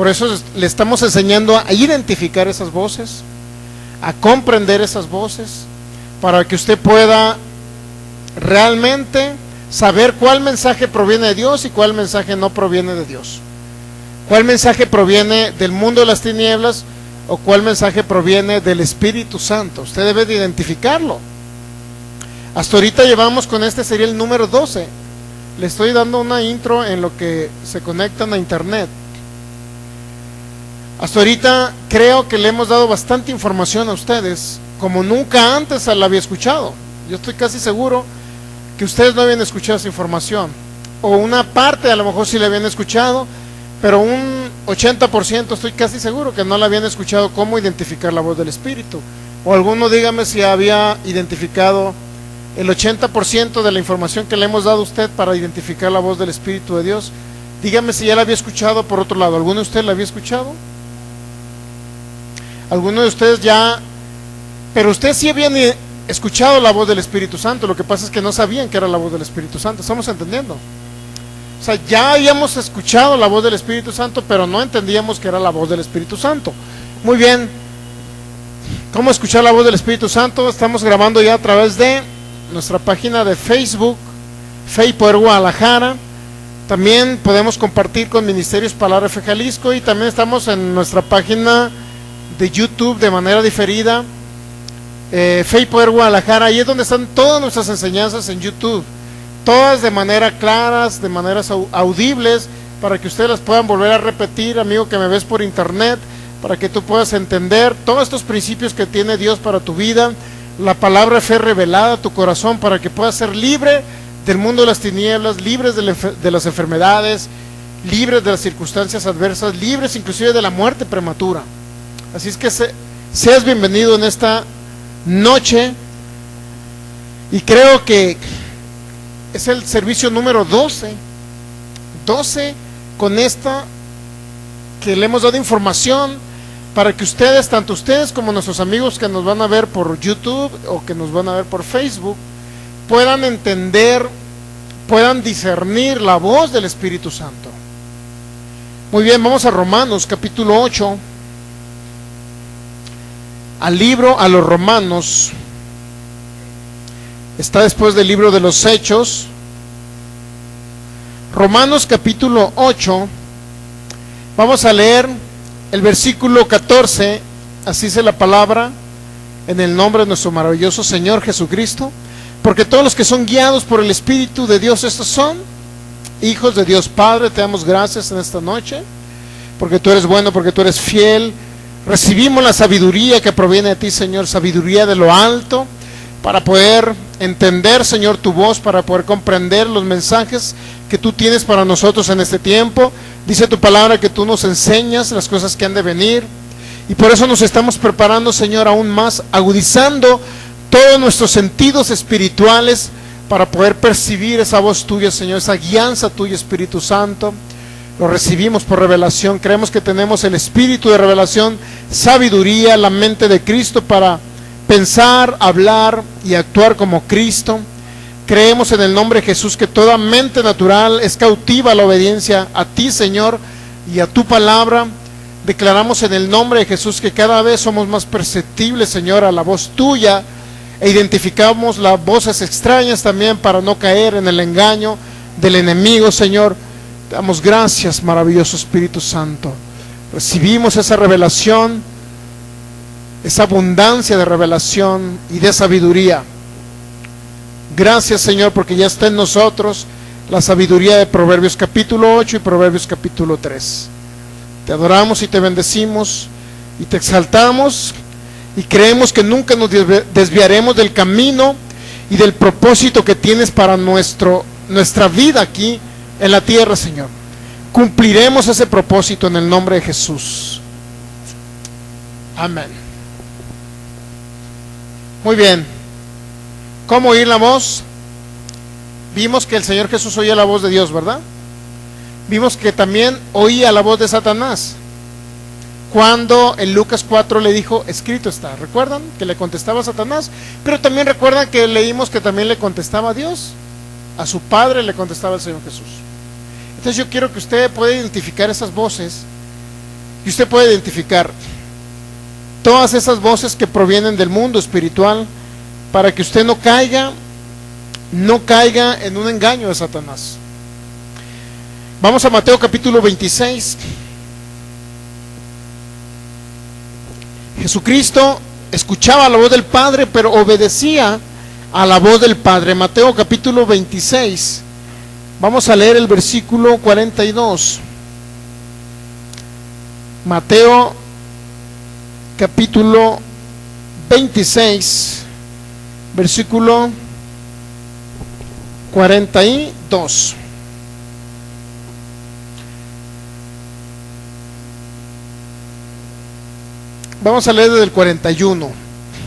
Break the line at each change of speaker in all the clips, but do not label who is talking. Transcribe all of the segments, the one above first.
Por eso le estamos enseñando a identificar esas voces, a comprender esas voces, para que usted pueda realmente saber cuál mensaje proviene de Dios y cuál mensaje no proviene de Dios. Cuál mensaje proviene del mundo de las tinieblas o cuál mensaje proviene del Espíritu Santo. Usted debe de identificarlo. Hasta ahorita llevamos con este, sería el número 12. Le estoy dando una intro en lo que se conectan a internet. Hasta ahorita creo que le hemos dado bastante información a ustedes, como nunca antes la había escuchado. Yo estoy casi seguro que ustedes no habían escuchado esa información, o una parte a lo mejor sí la habían escuchado, pero un 80% estoy casi seguro que no la habían escuchado cómo identificar la voz del Espíritu. O alguno dígame si había identificado el 80% de la información que le hemos dado a usted para identificar la voz del Espíritu de Dios. Dígame si ya la había escuchado por otro lado. ¿Alguno de ustedes la había escuchado? ¿Alguno de ustedes ya? Pero ustedes sí habían escuchado la voz del Espíritu Santo. Lo que pasa es que no sabían que era la voz del Espíritu Santo. ¿Estamos entendiendo? O sea, ya habíamos escuchado la voz del Espíritu Santo, pero no entendíamos que era la voz del Espíritu Santo. Muy bien. ¿Cómo escuchar la voz del Espíritu Santo? Estamos grabando ya a través de nuestra página de Facebook, Fe y Poder Guadalajara. También podemos compartir con Ministerios Palabra Fe Jalisco, y también estamos en nuestra página de YouTube de manera diferida, Fe y Poder Guadalajara. Ahí es donde están todas nuestras enseñanzas en YouTube, todas de manera claras, de maneras audibles, para que ustedes las puedan volver a repetir, amigo que me ves por internet, para que tú puedas entender todos estos principios que tiene Dios para tu vida, la palabra de fe revelada a tu corazón, para que puedas ser libre del mundo de las tinieblas, libres de las enfermedades, libres de las circunstancias adversas, libres inclusive de la muerte prematura. Así es que seas bienvenido en esta noche, y creo que es el servicio número 12 con esta que le hemos dado información para que ustedes, tanto ustedes como nuestros amigos que nos van a ver por YouTube o que nos van a ver por Facebook, puedan entender, puedan discernir la voz del Espíritu Santo. Muy bien, vamos a Romanos capítulo 8, al libro a los Romanos. Está después del libro de los Hechos. Romanos capítulo 8, vamos a leer el versículo 14, así dice la palabra: en el nombre de nuestro maravilloso Señor Jesucristo, porque todos los que son guiados por el Espíritu de Dios, estos son hijos de Dios Padre. Te damos gracias en esta noche, porque tú eres bueno, porque tú eres fiel. Recibimos la sabiduría que proviene de ti, Señor, sabiduría de lo alto, para poder entender, Señor, tu voz, para poder comprender los mensajes que tú tienes para nosotros en este tiempo. Dice tu palabra que tú nos enseñas las cosas que han de venir, y por eso nos estamos preparando, Señor, aún más, agudizando todos nuestros sentidos espirituales para poder percibir esa voz tuya, Señor, esa guianza tuya, Espíritu Santo. Lo recibimos por revelación. Creemos que tenemos el espíritu de revelación, sabiduría, la mente de Cristo para pensar, hablar y actuar como Cristo. Creemos en el nombre de Jesús que toda mente natural es cautiva a la obediencia a ti, Señor, y a tu palabra. Declaramos en el nombre de Jesús que cada vez somos más perceptibles, Señor, a la voz tuya, e identificamos las voces extrañas también para no caer en el engaño del enemigo, Señor. Te damos gracias, maravilloso Espíritu Santo. Recibimos esa revelación, esa abundancia de revelación y de sabiduría. Gracias, Señor, porque ya está en nosotros la sabiduría de Proverbios capítulo 8 y Proverbios capítulo 3. Te adoramos y te bendecimos y te exaltamos, y creemos que nunca nos desviaremos del camino y del propósito que tienes para nuestra vida aquí en la tierra, Señor. Cumpliremos ese propósito en el nombre de Jesús. Amén. Muy bien. ¿Cómo oír la voz? Vimos que el Señor Jesús oía la voz de Dios, ¿verdad? Vimos que también oía la voz de Satanás, cuando en Lucas 4 le dijo: escrito está. ¿Recuerdan que le contestaba a Satanás? Pero también recuerdan que leímos que también le contestaba a Dios, a su Padre le contestaba el Señor Jesús. Entonces yo quiero que usted pueda identificar esas voces Y usted puede identificar todas esas voces que provienen del mundo espiritual para que usted no caiga en un engaño de Satanás. Vamos a Mateo capítulo 26. Jesucristo escuchaba la voz del Padre, pero obedecía a la voz del Padre. Mateo capítulo 26. Vamos a leer el versículo 42. Mateo capítulo 26, versículo 42. Vamos a leer desde el 41.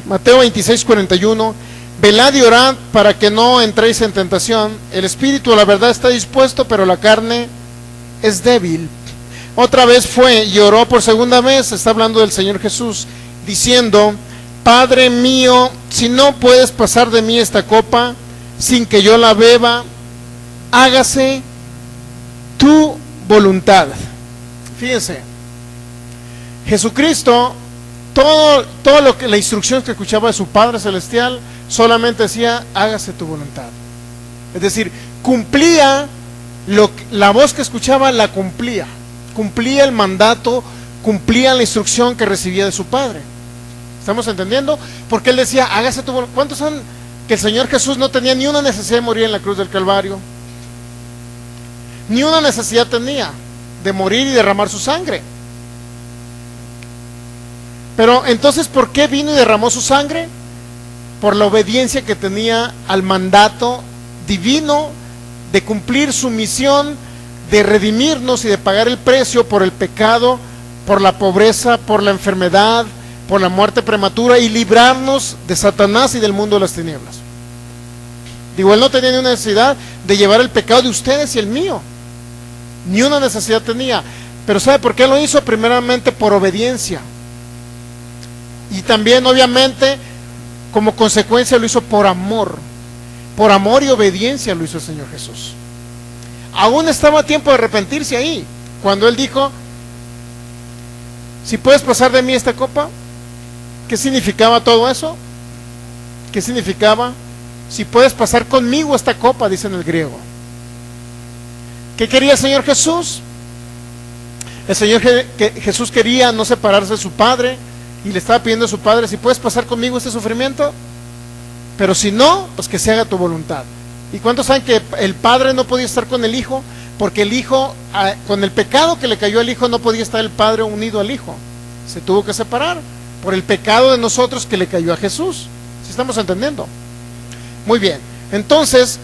Mateo 26, 41. Velad y orad para que no entréis en tentación. El espíritu, la verdad, está dispuesto, pero la carne es débil. Otra vez fue y oró por segunda vez, está hablando del Señor Jesús, diciendo: Padre mío, si no puedes pasar de mí esta copa sin que yo la beba, hágase tu voluntad. Fíjense, Jesucristo, todo lo que la instrucción que escuchaba de su Padre Celestial, solamente decía: hágase tu voluntad. Es decir, cumplía la voz que escuchaba, la cumplía el mandato, cumplía la instrucción que recibía de su Padre. ¿Estamos entendiendo? Porque él decía: hágase tu voluntad. ¿Cuántos saben que el Señor Jesús no tenía ni una necesidad de morir en la cruz del Calvario? Ni una necesidad tenía de morir y derramar su sangre. Pero entonces, ¿por qué vino y derramó su sangre? Por la obediencia que tenía al mandato divino de cumplir su misión, de redimirnos y de pagar el precio por el pecado, por la pobreza, por la enfermedad, por la muerte prematura, y librarnos de Satanás y del mundo de las tinieblas. Digo, él no tenía ni una necesidad de llevar el pecado de ustedes y el mío, ni una necesidad tenía. Pero ¿sabe por qué lo hizo? Primeramente por obediencia, y también obviamente como consecuencia lo hizo por amor y obediencia lo hizo el Señor Jesús. Aún estaba a tiempo de arrepentirse ahí, cuando él dijo: si puedes pasar de mí esta copa. ¿Qué significaba todo eso? ¿Qué significaba? Si puedes pasar conmigo esta copa, dice en el griego. ¿Qué quería el Señor Jesús? El Señor Jesús quería no separarse de su Padre, y le estaba pidiendo a su Padre: si puedes pasar conmigo este sufrimiento, pero si no, pues que se haga tu voluntad. ¿Y cuántos saben que el Padre no podía estar con el Hijo? Porque el Hijo, con el pecado que le cayó al Hijo, no podía estar el Padre unido al Hijo. Se tuvo que separar por el pecado de nosotros que le cayó a Jesús. ¿Sí estamos entendiendo? Muy bien. Entonces,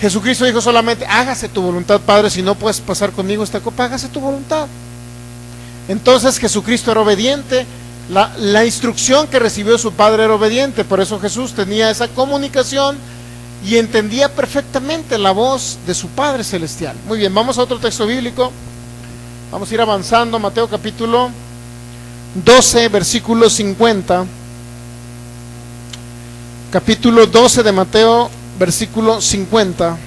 Jesucristo dijo solamente: hágase tu voluntad, Padre. Si no puedes pasar conmigo esta copa, hágase tu voluntad. Entonces Jesucristo era obediente. La instrucción que recibió su Padre era obediente. Por eso Jesús tenía esa comunicación y entendía perfectamente la voz de su Padre Celestial. Muy bien, vamos a otro texto bíblico. Vamos a ir avanzando. Mateo capítulo 12, versículo 50. Capítulo 12 de Mateo, versículo 50.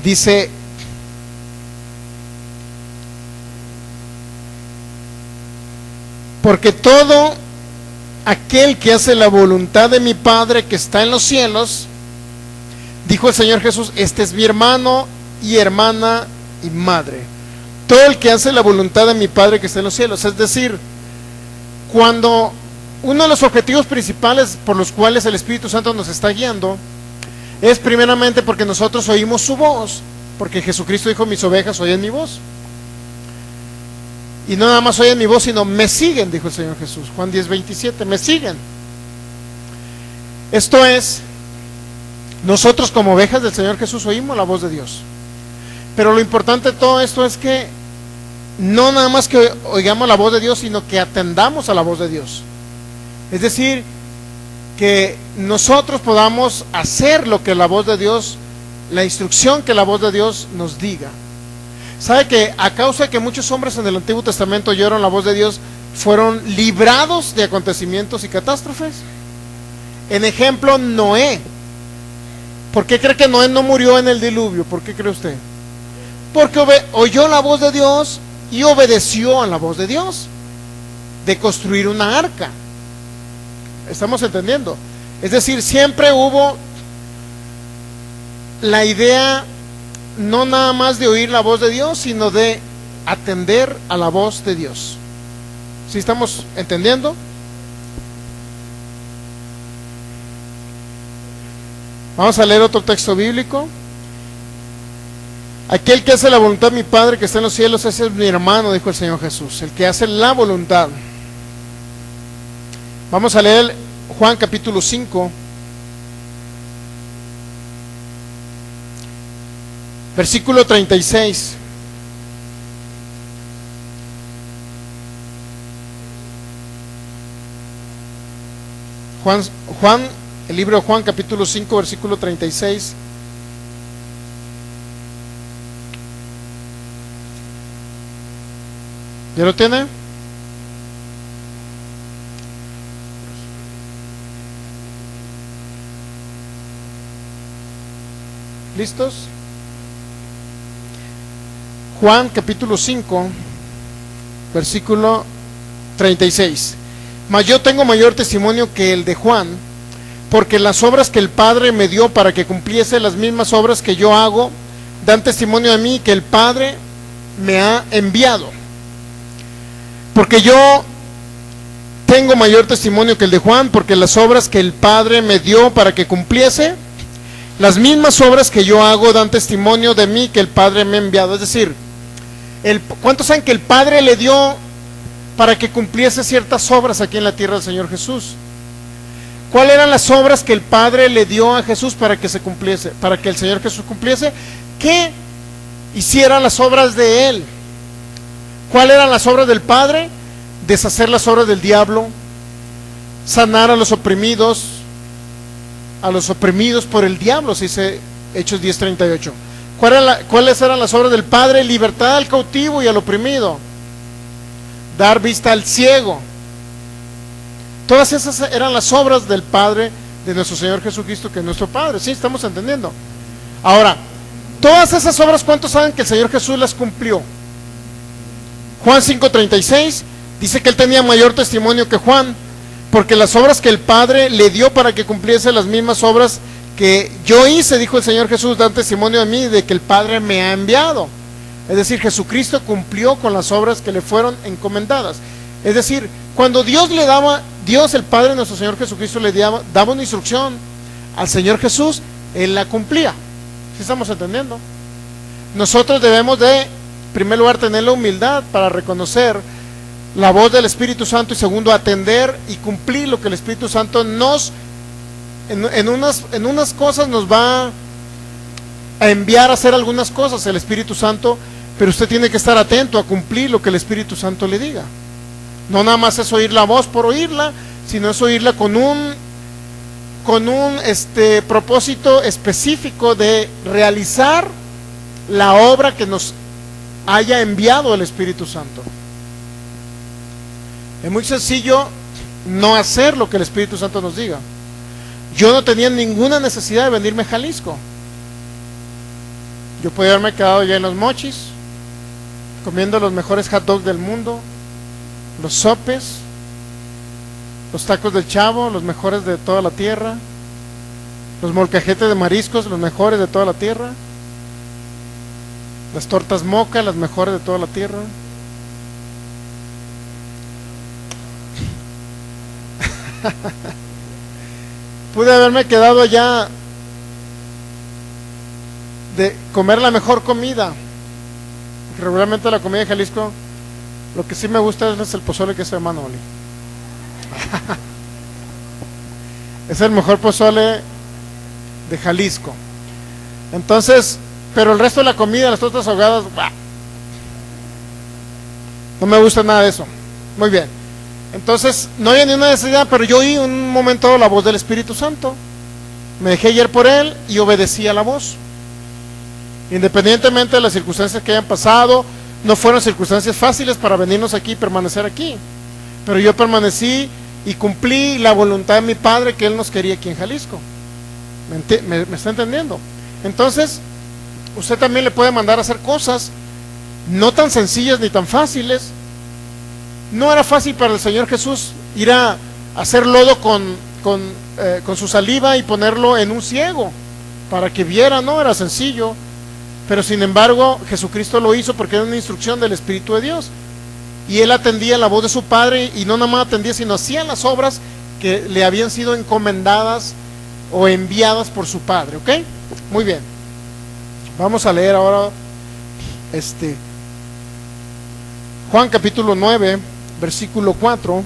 Dice: porque todo aquel que hace la voluntad de mi Padre que está en los cielos, dijo el Señor Jesús, este es mi hermano y hermana y madre. Todo el que hace la voluntad de mi Padre que está en los cielos. Es decir, cuando uno de los objetivos principales por los cuales el Espíritu Santo nos está guiando es primeramente porque nosotros oímos su voz, porque Jesucristo dijo: mis ovejas oyen mi voz. Y no nada más oyen mi voz, sino me siguen, dijo el Señor Jesús. Juan 10:27, me siguen. Esto es, nosotros como ovejas del Señor Jesús oímos la voz de Dios. Pero lo importante de todo esto es que no nada más que oigamos la voz de Dios, sino que atendamos a la voz de Dios. Es decir, que nosotros podamos hacer lo que la voz de Dios, la instrucción que la voz de Dios nos diga. ¿Sabe que a causa de que muchos hombres en el Antiguo Testamento oyeron la voz de Dios, fueron librados de acontecimientos y catástrofes? En ejemplo, Noé. ¿Por qué cree que Noé no murió en el diluvio? ¿Por qué cree usted? porque oyó la voz de Dios y obedeció a la voz de Dios de construir una arca. ¿Estamos entendiendo? Es decir, siempre hubo la idea no nada más de oír la voz de Dios, sino de atender a la voz de Dios. ¿Sí estamos entendiendo? Vamos a leer otro texto bíblico. Aquel que hace la voluntad de mi Padre que está en los cielos, ese es mi hermano, dijo el Señor Jesús, el que hace la voluntad. Vamos a leer Juan capítulo 5, versículo 36. Juan, el libro de Juan capítulo 5, versículo 36. ¿Ya lo tiene? ¿Listos? Juan capítulo 5, versículo 36. Mas yo tengo mayor testimonio que el de Juan, porque las obras que el Padre me dio para que cumpliese las mismas obras que yo hago, dan testimonio a mí que el Padre me ha enviado. Porque yo tengo mayor testimonio que el de Juan, porque las obras que el Padre me dio para que cumpliese, las mismas obras que yo hago dan testimonio de mí que el Padre me ha enviado. Es decir, ¿cuántos saben que el Padre le dio para que cumpliese ciertas obras aquí en la tierra del Señor Jesús? ¿Cuáles eran las obras que el Padre le dio a Jesús para que se cumpliese, para que el Señor Jesús cumpliese? Que hiciera las obras de Él. ¿Cuáles eran las obras del Padre? Deshacer las obras del diablo, sanar a los oprimidos por el diablo, se dice Hechos 10:38. ¿Cuáles eran las obras del Padre? Libertad al cautivo y al oprimido, dar vista al ciego. Todas esas eran las obras del Padre, de nuestro Señor Jesucristo, que es nuestro Padre. ¿Sí? ¿Estamos entendiendo? Ahora, todas esas obras, ¿cuántos saben que el Señor Jesús las cumplió? Juan 5:36 dice que Él tenía mayor testimonio que Juan, porque las obras que el Padre le dio para que cumpliese las mismas obras que yo hice, dijo el Señor Jesús, dan testimonio a mí de que el Padre me ha enviado. Es decir, Jesucristo cumplió con las obras que le fueron encomendadas. Es decir, cuando Dios el Padre, nuestro Señor Jesucristo, le daba una instrucción al Señor Jesús, Él la cumplía. ¿Sí estamos entendiendo? Nosotros debemos de, en primer lugar, tener la humildad para reconocer la voz del Espíritu Santo, y segundo, atender y cumplir lo que el Espíritu Santo en unas cosas nos va a enviar a hacer algunas cosas el Espíritu Santo, pero usted tiene que estar atento a cumplir lo que el Espíritu Santo le diga. No nada más es oír la voz por oírla, sino es oírla con un propósito específico de realizar la obra que nos haya enviado el Espíritu Santo. Es muy sencillo no hacer lo que el Espíritu Santo nos diga. Yo no tenía ninguna necesidad de venirme a Jalisco. Yo podía haberme quedado ya en Los Mochis, comiendo los mejores hot dogs del mundo, los sopes, los tacos del Chavo, los mejores de toda la tierra, los molcajetes de mariscos, los mejores de toda la tierra, las tortas Moca, las mejores de toda la tierra. Pude haberme quedado allá de comer la mejor comida. Regularmente la comida de Jalisco, lo que sí me gusta es el pozole que es hermano Oli. Es el mejor pozole de Jalisco. Entonces, pero el resto de la comida, las tortas ahogadas, ¡bah! No me gusta nada de eso. Muy bien. Entonces, no había ninguna necesidad, pero yo oí un momento la voz del Espíritu Santo. Me dejé guiar por Él y obedecí a la voz. Independientemente de las circunstancias que hayan pasado, no fueron circunstancias fáciles para venirnos aquí y permanecer aquí. Pero yo permanecí y cumplí la voluntad de mi Padre, que Él nos quería aquí en Jalisco. ¿Me está entendiendo? Entonces, usted también le puede mandar a hacer cosas no tan sencillas ni tan fáciles. No era fácil para el Señor Jesús ir a hacer lodo con su saliva y ponerlo en un ciego para que viera, no era sencillo, pero sin embargo Jesucristo lo hizo porque era una instrucción del Espíritu de Dios, y él atendía la voz de su Padre, y no nada más atendía, sino hacía las obras que le habían sido encomendadas o enviadas por su Padre. ¿Ok? Muy bien, vamos a leer ahora Juan capítulo 9 versículo 4.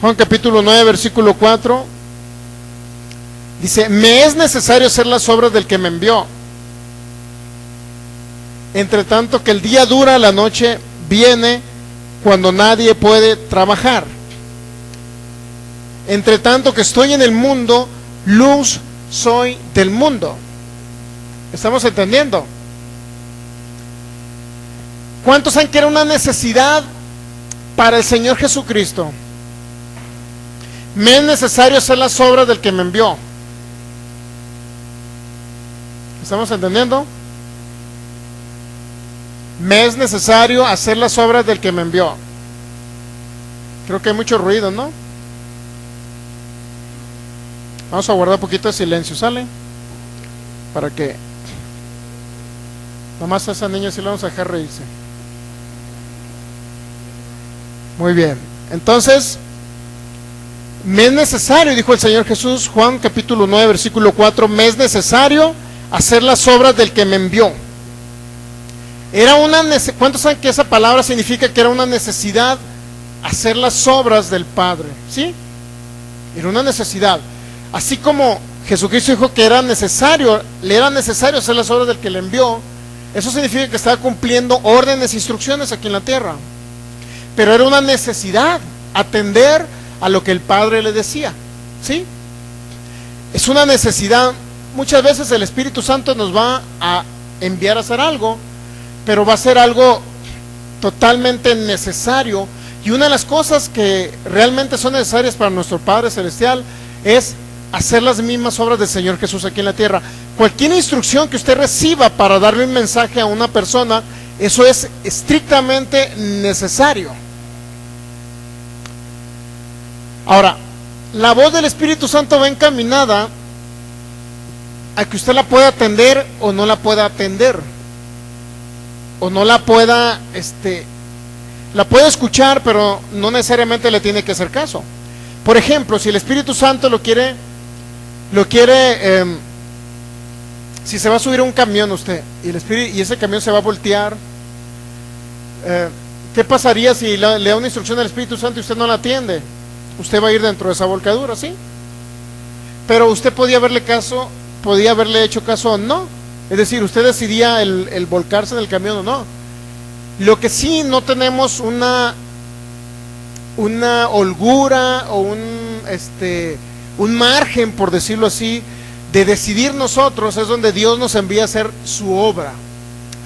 Juan capítulo 9 versículo 4 dice: me es necesario hacer las obras del que me envió, entre tanto que el día dura, la noche viene cuando nadie puede trabajar. Entre tanto que estoy en el mundo, luz soy del mundo. ¿Estamos entendiendo? ¿Cuántos saben que era una necesidad para el Señor Jesucristo? Me es necesario hacer las obras del que me envió. ¿Estamos entendiendo? Me es necesario hacer las obras del que me envió. Creo que hay mucho ruido, ¿no? Vamos a guardar un poquito de silencio, ¿sale? Para que nomás a esa niña sí la vamos a dejar reírse. Muy bien, entonces me es necesario, dijo el Señor Jesús, Juan capítulo 9 versículo 4, me es necesario hacer las obras del que me envió. Era una ¿cuántos saben que esa palabra significa que era una necesidad hacer las obras del Padre? ¿Sí? Era una necesidad. Así como Jesucristo dijo que le era necesario hacer las obras del que le envió, eso significa que estaba cumpliendo órdenes e instrucciones aquí en la tierra. Pero era una necesidad atender a lo que el Padre le decía. ¿Sí? Es una necesidad. Muchas veces el Espíritu Santo nos va a enviar a hacer algo, pero va a ser algo totalmente necesario. Y una de las cosas que realmente son necesarias para nuestro Padre Celestial es hacer las mismas obras del Señor Jesús aquí en la tierra. Cualquier instrucción que usted reciba para darle un mensaje a una persona, eso es estrictamente necesario. Ahora, la voz del Espíritu Santo va encaminada a que usted la pueda atender o no la pueda atender, o no la pueda, la puede escuchar, pero no necesariamente le tiene que hacer caso. Por ejemplo, si el Espíritu Santo lo quiere, si se va a subir a un camión usted y ese camión se va a voltear, ¿qué pasaría si le da una instrucción al Espíritu Santo y usted no la atiende? Usted va a ir dentro de esa volcadura, ¿sí? Pero usted podía haberle hecho caso o no. Es decir, usted decidía el volcarse del camión o no. Lo que sí no tenemos una holgura o un margen, por decirlo así, de decidir nosotros, es donde Dios nos envía a hacer su obra.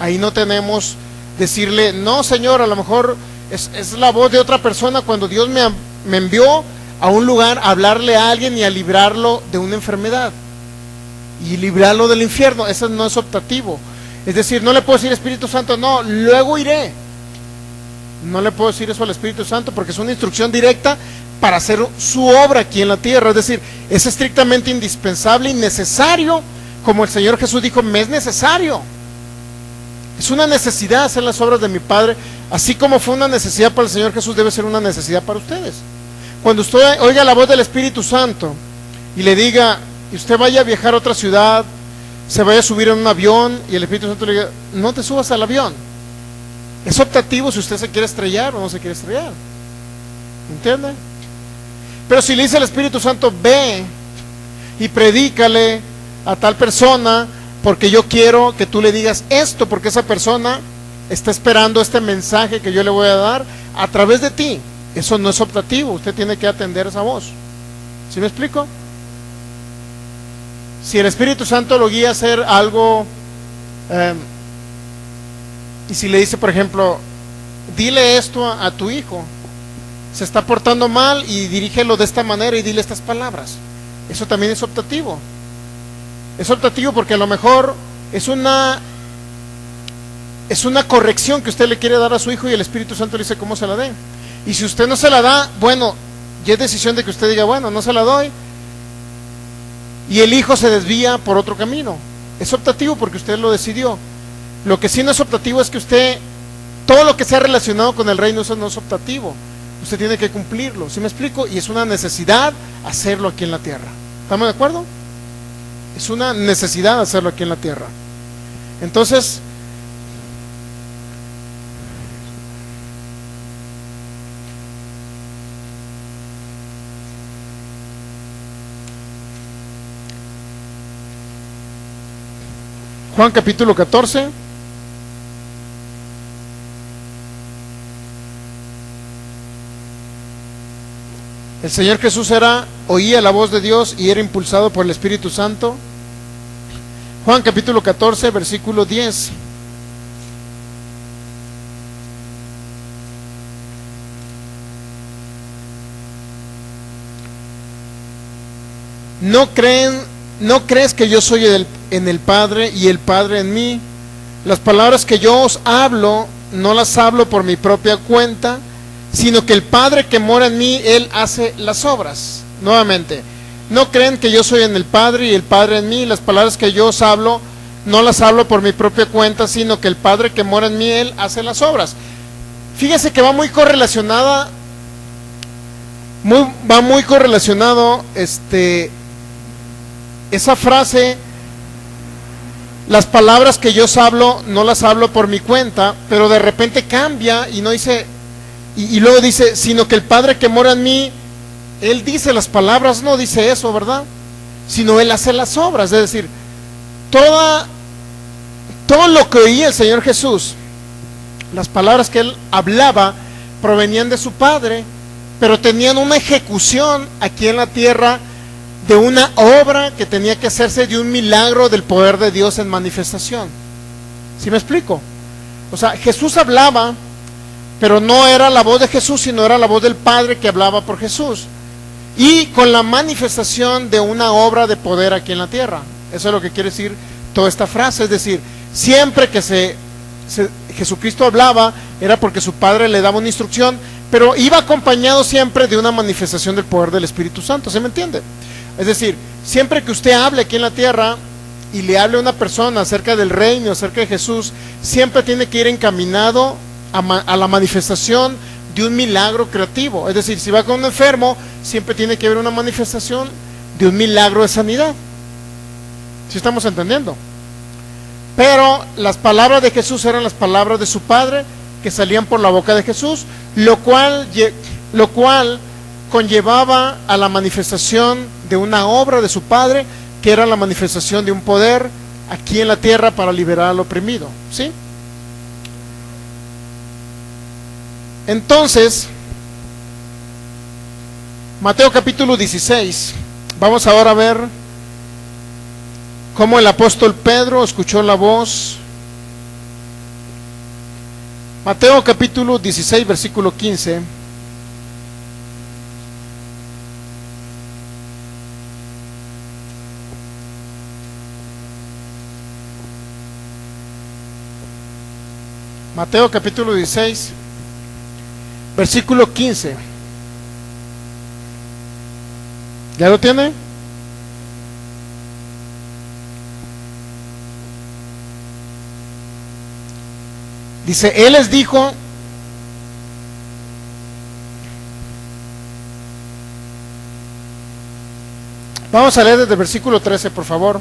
Ahí no tenemos decirle, no Señor, a lo mejor es la voz de otra persona cuando Dios me envió a un lugar a hablarle a alguien y a librarlo de una enfermedad y librarlo del infierno. Eso no es optativo. Es decir, no le puedo decir Espíritu Santo, no, luego iré. No le puedo decir eso al Espíritu Santo porque es una instrucción directa para hacer su obra aquí en la tierra. Es decir, es estrictamente indispensable y necesario, como el Señor Jesús dijo, me es necesario. Es una necesidad hacer las obras de mi Padre, así como fue una necesidad para el Señor Jesús, debe ser una necesidad para ustedes. Cuando usted oiga la voz del Espíritu Santo y le diga, y usted vaya a viajar a otra ciudad, se vaya a subir en un avión y el Espíritu Santo le diga, no te subas al avión. Es optativo si usted se quiere estrellar o no se quiere estrellar. ¿Entiende? Pero si le dice al Espíritu Santo, ve y predícale a tal persona, porque yo quiero que tú le digas esto, porque esa persona está esperando este mensaje que yo le voy a dar a través de ti. Eso no es optativo, usted tiene que atender esa voz. ¿Sí me explico? Si el Espíritu Santo lo guía a hacer algo, y si le dice, por ejemplo, dile esto a tu hijo, se está portando mal y dirígelo de esta manera y dile estas palabras. Eso también es optativo. Es optativo porque a lo mejor es una corrección que usted le quiere dar a su hijo y el Espíritu Santo le dice cómo se la dé. Y si usted no se la da, bueno, ya es decisión de que usted diga, bueno, no se la doy, y el hijo se desvía por otro camino. Es optativo porque usted lo decidió. Lo que sí no es optativo es que usted, todo lo que sea relacionado con el reino, eso no es optativo. Usted tiene que cumplirlo, ¿sí me explico? Y es una necesidad hacerlo aquí en la tierra. ¿Estamos de acuerdo? Es una necesidad hacerlo aquí en la tierra. Entonces, Juan capítulo 14. El Señor Jesús oía la voz de Dios y era impulsado por el Espíritu Santo. Juan capítulo 14, versículo 10. ¿No crees que yo soy en el Padre y el Padre en mí? Las palabras que yo os hablo, no las hablo por mi propia cuenta, sino que el Padre que mora en mí, Él hace las obras. Nuevamente, ¿no creen que yo soy en el Padre y el Padre en mí? Las palabras que yo os hablo, no las hablo por mi propia cuenta, sino que el Padre que mora en mí, Él hace las obras. Fíjese que va muy correlacionado esa frase, las palabras que yo os hablo, no las hablo por mi cuenta, pero de repente cambia y no dice, y luego dice, sino que el Padre que mora en mí, Él dice las palabras, no dice eso, ¿verdad? Sino Él hace las obras, es decir, todo lo que oía el Señor Jesús, las palabras que Él hablaba, provenían de su Padre, pero tenían una ejecución aquí en la tierra de una obra que tenía que hacerse, de un milagro del poder de Dios en manifestación. ¿Sí me explico? O sea, Jesús hablaba, pero no era la voz de Jesús, sino era la voz del Padre que hablaba por Jesús, y con la manifestación de una obra de poder aquí en la tierra. Eso es lo que quiere decir toda esta frase. Es decir, siempre que Jesucristo hablaba, era porque su Padre le daba una instrucción, pero iba acompañado siempre de una manifestación del poder del Espíritu Santo. ¿Se me entiende? Es decir, siempre que usted hable aquí en la tierra y le hable a una persona acerca del reino, acerca de Jesús, siempre tiene que ir encaminado a la manifestación de un milagro creativo. Es decir, si va con un enfermo, siempre tiene que haber una manifestación de un milagro de sanidad. ¿Sí estamos entendiendo? Pero las palabras de Jesús eran las palabras de su Padre, que salían por la boca de Jesús, lo cual conllevaba a la manifestación de una obra de su Padre, que era la manifestación de un poder aquí en la tierra para liberar al oprimido. ¿Sí? Entonces, Mateo capítulo 16, vamos ahora a ver cómo el apóstol Pedro escuchó la voz. Mateo capítulo 16, versículo 15. Mateo capítulo 16, versículo 15. ¿Ya lo tiene? Dice, Él les dijo, vamos a leer desde el versículo 13, por favor.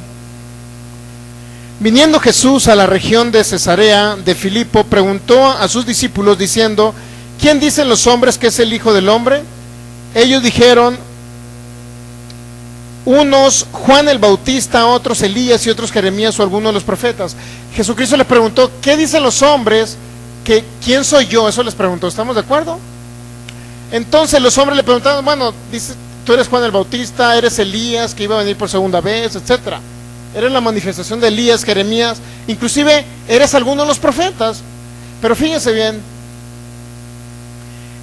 Viniendo Jesús a la región de Cesarea de Filipo, preguntó a sus discípulos diciendo, ¿quién dicen los hombres que es el Hijo del Hombre? Ellos dijeron, unos Juan el Bautista, otros Elías y otros Jeremías o alguno de los profetas. Jesucristo les preguntó, ¿qué dicen los hombres? ¿Quién soy yo? Eso les preguntó, ¿estamos de acuerdo? Entonces los hombres le preguntaron, bueno, dice, tú eres Juan el Bautista, eres Elías que iba a venir por segunda vez, etcétera. Eres la manifestación de Elías, Jeremías, inclusive eres alguno de los profetas. Pero fíjense bien,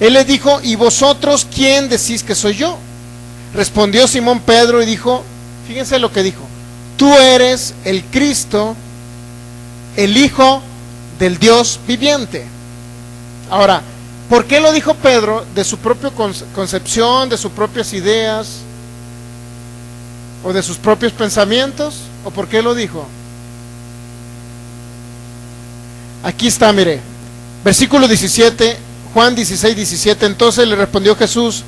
Él les dijo, ¿y vosotros quién decís que soy yo? Respondió Simón Pedro y dijo, fíjense lo que dijo: tú eres el Cristo, el Hijo del Dios viviente. Ahora, ¿por qué lo dijo Pedro? ¿De su propia concepción, de sus propias ideas, o de sus propios pensamientos? ¿O por qué lo dijo? Aquí está, mire, versículo 17, Juan 16, 17. Entonces le respondió Jesús: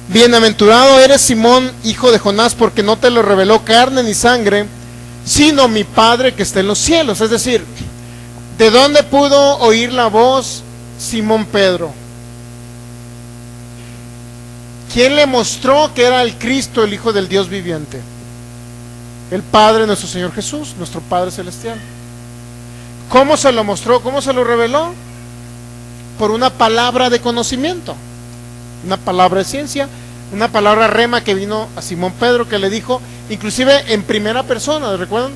bienaventurado eres, Simón, hijo de Jonás, porque no te lo reveló carne ni sangre, sino mi Padre que está en los cielos. Es decir, ¿de dónde pudo oír la voz Simón Pedro? ¿Quién le mostró que era el Cristo, el Hijo del Dios viviente? El Padre, nuestro Señor Jesús, nuestro Padre Celestial. ¿Cómo se lo mostró? ¿Cómo se lo reveló? Por una palabra de conocimiento, una palabra de ciencia, una palabra rema que vino a Simón Pedro, que le dijo, inclusive en primera persona, ¿recuerdan?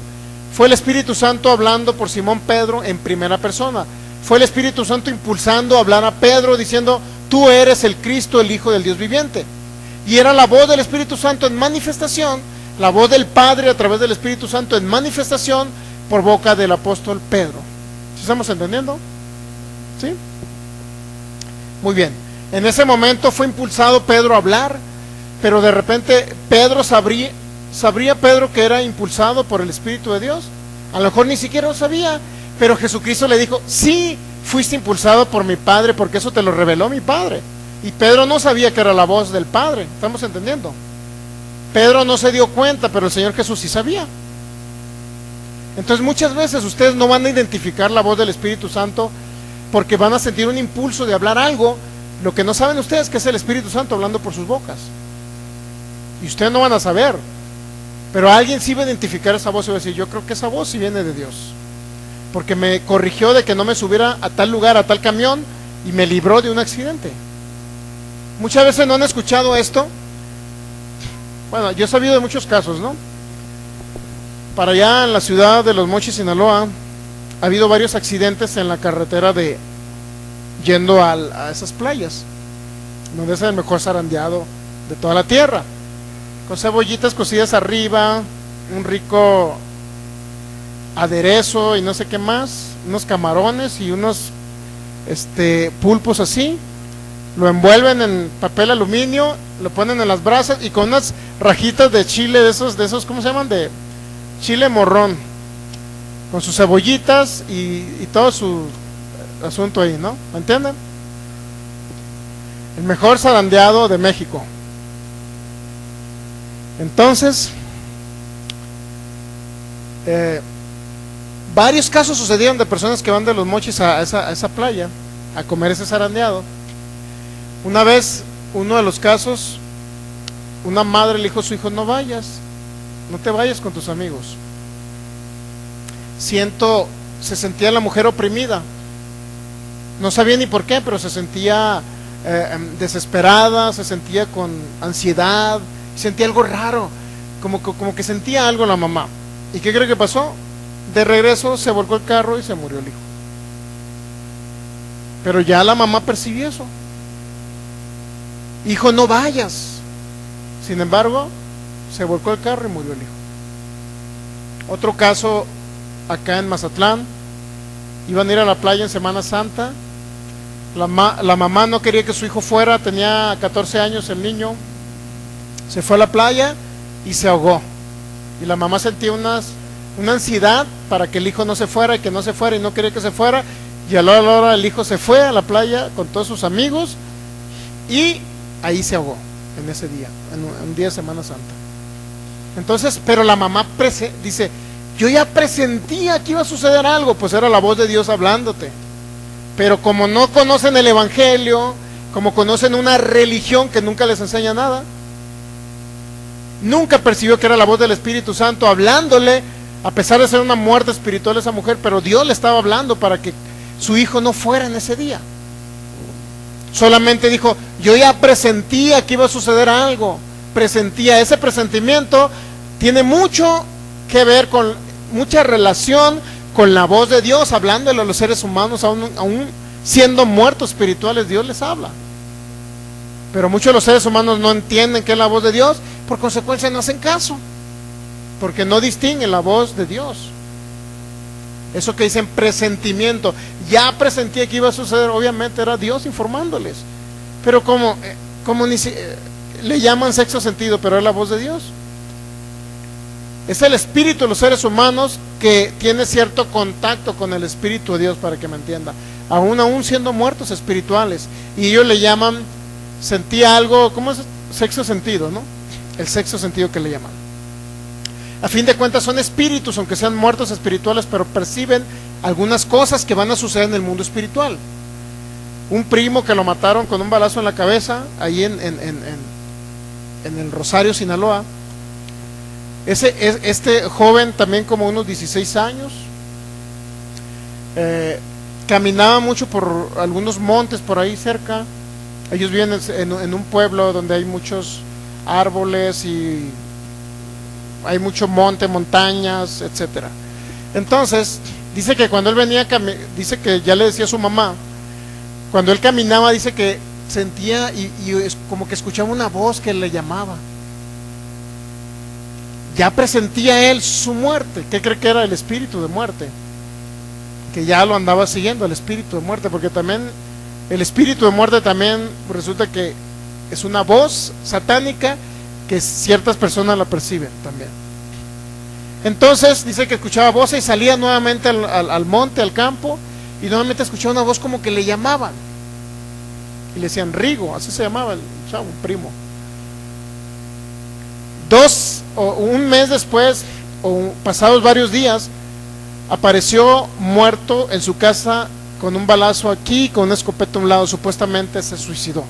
Fue el Espíritu Santo hablando por Simón Pedro en primera persona. Fue el Espíritu Santo impulsando a hablar a Pedro, diciendo, tú eres el Cristo, el Hijo del Dios viviente. Y era la voz del Espíritu Santo en manifestación, la voz del Padre a través del Espíritu Santo en manifestación por boca del apóstol Pedro. ¿Sí estamos entendiendo? ¿Sí? Muy bien. En ese momento fue impulsado Pedro a hablar, pero de repente Pedro sabría Pedro que era impulsado por el Espíritu de Dios. A lo mejor ni siquiera lo sabía, pero Jesucristo le dijo, sí, fuiste impulsado por mi Padre, porque eso te lo reveló mi Padre. Y Pedro no sabía que era la voz del Padre. ¿Estamos entendiendo? Pedro no se dio cuenta, pero el Señor Jesús sí sabía. Entonces muchas veces ustedes no van a identificar la voz del Espíritu Santo, porque van a sentir un impulso de hablar algo. Lo que no saben ustedes que es el Espíritu Santo hablando por sus bocas. Y ustedes no van a saber, pero alguien sí va a identificar esa voz y va a decir, yo creo que esa voz sí viene de Dios, porque me corrigió de que no me subiera a tal lugar, a tal camión, y me libró de un accidente. Muchas veces no han escuchado esto. Bueno, yo he sabido de muchos casos, ¿no? Para allá en la ciudad de Los Mochis, Sinaloa, ha habido varios accidentes en la carretera yendo a esas playas, donde es el mejor zarandeado de toda la tierra, con cebollitas cocidas arriba, un rico aderezo y no sé qué más, unos camarones y unos pulpos así, lo envuelven en papel aluminio, lo ponen en las brasas y con unas rajitas de chile de esos, ¿cómo se llaman? De chile morrón, con sus cebollitas y todo su asunto ahí, ¿no? ¿Me entienden? El mejor zarandeado de México. Entonces, varios casos sucedieron de personas que van de Los Mochis a esa playa a comer ese zarandeado. Una vez, uno de los casos, una madre le dijo a su hijo, no te vayas con tus amigos. Se sentía la mujer oprimida. No sabía ni por qué, pero se sentía desesperada, se sentía con ansiedad, sentía algo raro, como que sentía algo la mamá. ¿Y qué cree que pasó? De regreso se volcó el carro y se murió el hijo. Pero ya la mamá percibió eso. Hijo, no vayas. Sin embargo, se volcó el carro y murió el hijo. Otro caso acá en Mazatlán, iban a ir a la playa en Semana Santa. La mamá no quería que su hijo fuera, tenía 14 años el niño, se fue a la playa y se ahogó. Y la mamá sentía una ansiedad para que el hijo no se fuera y que no se fuera y no quería que se fuera. Y a la hora el hijo se fue a la playa con todos sus amigos y ahí se ahogó en ese día, en un día de Semana Santa. Entonces, pero la mamá dice, yo ya presentía que iba a suceder algo, pues era la voz de Dios hablándote. Pero como no conocen el Evangelio, como conocen una religión que nunca les enseña nada, nunca percibió que era la voz del Espíritu Santo hablándole, a pesar de ser una muerte espiritual esa mujer, pero Dios le estaba hablando para que su hijo no fuera en ese día. Solamente dijo, yo ya presentía que iba a suceder algo, presentía. Ese presentimiento tiene mucho que ver con, mucha relación con la voz de Dios, hablándole a los seres humanos, aún siendo muertos espirituales, Dios les habla. Pero muchos de los seres humanos no entienden qué es la voz de Dios, por consecuencia no hacen caso, porque no distinguen la voz de Dios. Eso que dicen presentimiento, ya presentía que iba a suceder, obviamente era Dios informándoles. Pero como le llaman sexto sentido, pero es la voz de Dios. Es el espíritu de los seres humanos que tiene cierto contacto con el espíritu de Dios, para que me entienda, aún siendo muertos espirituales, y ellos le llaman, sentía algo, ¿cómo es? Sexto sentido, ¿no? El sexto sentido que le llaman. A fin de cuentas son espíritus, aunque sean muertos espirituales, pero perciben algunas cosas que van a suceder en el mundo espiritual. Un primo que lo mataron con un balazo en la cabeza, ahí en el Rosario, Sinaloa. Este joven, también como unos 16 años, caminaba mucho por algunos montes por ahí cerca. Ellos viven en un pueblo donde hay muchos árboles y hay mucho monte, montañas, etcétera. Entonces, dice que cuando él venía, dice que ya le decía a su mamá, cuando él caminaba, dice que sentía y como que escuchaba una voz que le llamaba. Ya presentía él su muerte. ¿Qué cree que era? El espíritu de muerte, que ya lo andaba siguiendo, el espíritu de muerte, porque también el espíritu de muerte también resulta que es una voz satánica que ciertas personas la perciben también. Entonces dice que escuchaba voces y salía nuevamente al monte, al campo, y nuevamente escuchaba una voz como que le llamaban y le decían Rigo, así se llamaba el chavo, un primo. Un mes después, o pasados varios días, apareció muerto en su casa con un balazo aquí, con una escopeta a un lado. Supuestamente se suicidó.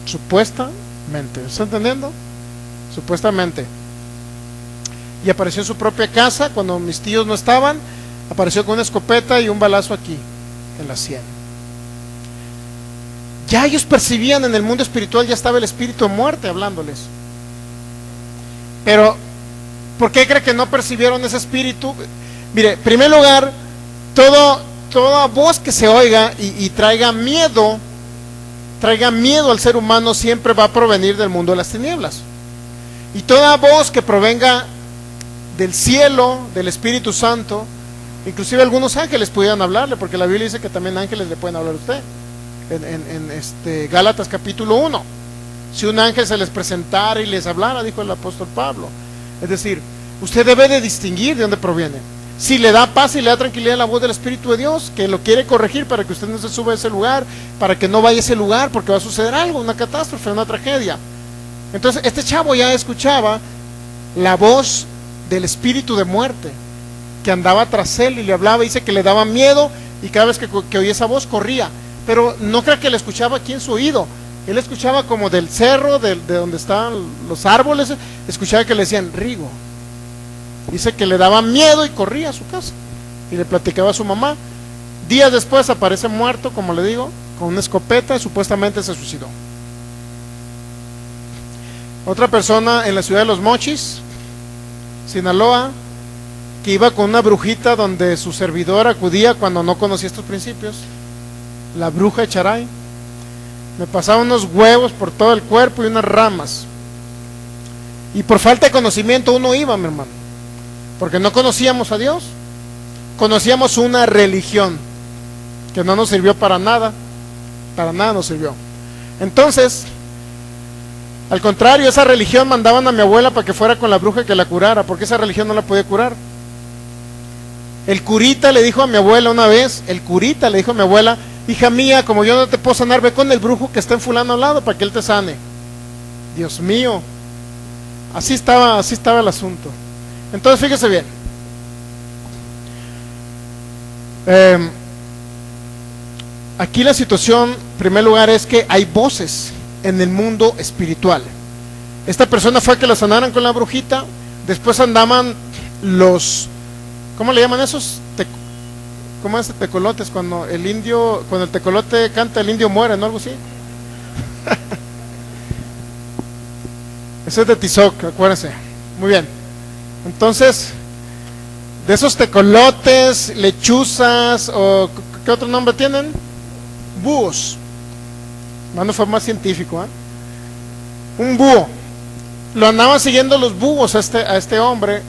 Supuestamente, ¿está entendiendo? Supuestamente. Y apareció en su propia casa cuando mis tíos no estaban. Apareció con una escopeta y un balazo aquí, en la sien. Ya ellos percibían en el mundo espiritual, ya estaba el espíritu de muerte hablándoles. Pero, ¿por qué cree que no percibieron ese espíritu? Mire, en primer lugar, toda voz que se oiga y traiga miedo al ser humano, siempre va a provenir del mundo de las tinieblas. Y toda voz que provenga del cielo, del Espíritu Santo, inclusive algunos ángeles pudieran hablarle, porque la Biblia dice que también ángeles le pueden hablar a usted. En Gálatas capítulo 1, si un ángel se les presentara y les hablara, dijo el apóstol Pablo. Es decir, usted debe de distinguir de dónde proviene. Si le da paz y le da tranquilidad la voz del Espíritu de Dios, que lo quiere corregir para que usted no se suba a ese lugar, para que no vaya a ese lugar, porque va a suceder algo, una catástrofe, una tragedia. Entonces este chavo ya escuchaba la voz del espíritu de muerte que andaba tras él y le hablaba. Dice que le daba miedo, y cada vez que oía esa voz corría. Pero no crea que le escuchaba aquí en su oído. Él escuchaba como del cerro, de donde estaban los árboles, escuchaba que le decían Rigo. Dice que le daba miedo y corría a su casa y le platicaba a su mamá. Días después aparece muerto, como le digo, con una escopeta, y supuestamente se suicidó. Otra persona en la ciudad de Los Mochis, Sinaloa, que iba con una brujita donde su servidor acudía cuando no conocía estos principios, la bruja de Charay. Me pasaba unos huevos por todo el cuerpo y unas ramas, y por falta de conocimiento uno iba, mi hermano, porque no conocíamos a Dios, conocíamos una religión que no nos sirvió para nada nos sirvió. Entonces, al contrario, esa religión mandaban a mi abuela para que fuera con la bruja que la curara, porque esa religión no la podía curar. El curita le dijo a mi abuela una vez, hija mía, como yo no te puedo sanar, ve con el brujo que está en fulano al lado para que él te sane. Dios mío, así estaba el asunto. Entonces fíjese bien, aquí la situación, en primer lugar, es que hay voces en el mundo espiritual. Esta persona fue a que la sanaran con la brujita. Después andaban los, ¿cómo le llaman esos? ¿Cómo es? Tecolotes, cuando el tecolote canta, el indio muere, ¿no? Algo así. Eso es de Tizoc, acuérdense. Muy bien. Entonces, de esos tecolotes, lechuzas, o ¿qué otro nombre tienen? Búhos. Mano fue más científico, ¿eh? Un búho. Lo andaban siguiendo los búhos a este hombre.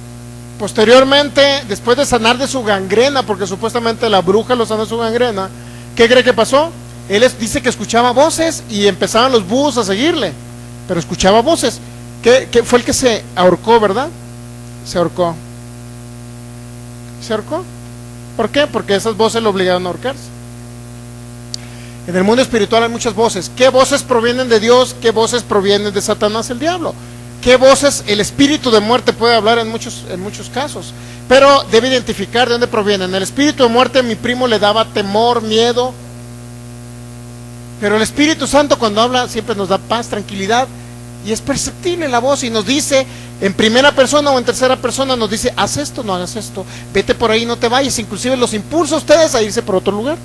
Posteriormente, después de sanar de su gangrena, porque supuestamente la bruja lo sanó de su gangrena, ¿qué cree que pasó? Él dice que escuchaba voces y empezaban los búhos a seguirle, pero escuchaba voces. ¿Qué fue el que se ahorcó, verdad? Se ahorcó. ¿Se ahorcó? ¿Por qué? Porque esas voces lo obligaron a ahorcarse. En el mundo espiritual hay muchas voces. ¿Qué voces provienen de Dios? ¿Qué voces provienen de Satanás, el diablo? ¿Qué voces el espíritu de muerte puede hablar en muchos casos? Pero debe identificar de dónde provienen. El espíritu de muerte, mi primo le daba temor, miedo. Pero el Espíritu Santo cuando habla siempre nos da paz, tranquilidad. Y es perceptible la voz y nos dice, en primera persona o en tercera persona, nos dice, haz esto, no hagas esto, vete por ahí, no te vayas. Inclusive los impulsa a ustedes a irse por otro lugar.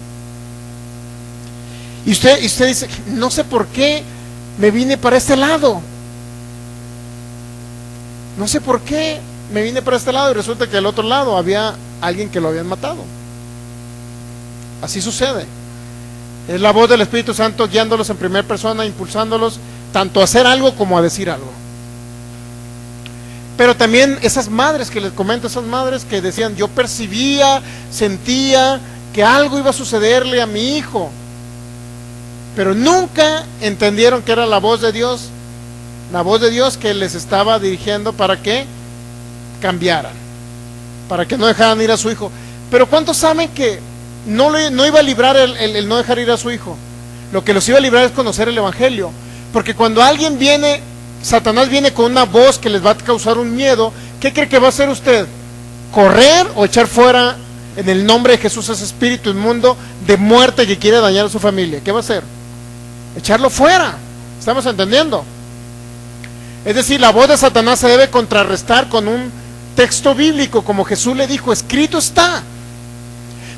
Y usted dice, no sé por qué me vine para este lado. No sé por qué me vine para este lado y resulta que al otro lado había alguien que lo habían matado. Así sucede. Es la voz del Espíritu Santo guiándolos en primera persona, impulsándolos tanto a hacer algo como a decir algo. Pero también esas madres que les comento, esas madres que decían, yo percibía, sentía que algo iba a sucederle a mi hijo, pero nunca entendieron que era la voz de Dios que les estaba dirigiendo para que cambiaran, para que no dejaran ir a su hijo. Pero ¿cuántos saben que no iba a librar el no dejar ir a su hijo? Lo que los iba a librar es conocer el Evangelio. Porque cuando alguien viene, Satanás viene con una voz que les va a causar un miedo, ¿qué cree que va a hacer usted? ¿Correr o echar fuera en el nombre de Jesús ese espíritu inmundo de muerte que quiere dañar a su familia? ¿Qué va a hacer? Echarlo fuera. ¿Estamos entendiendo? Es decir, la voz de Satanás se debe contrarrestar con un texto bíblico, como Jesús le dijo, escrito está.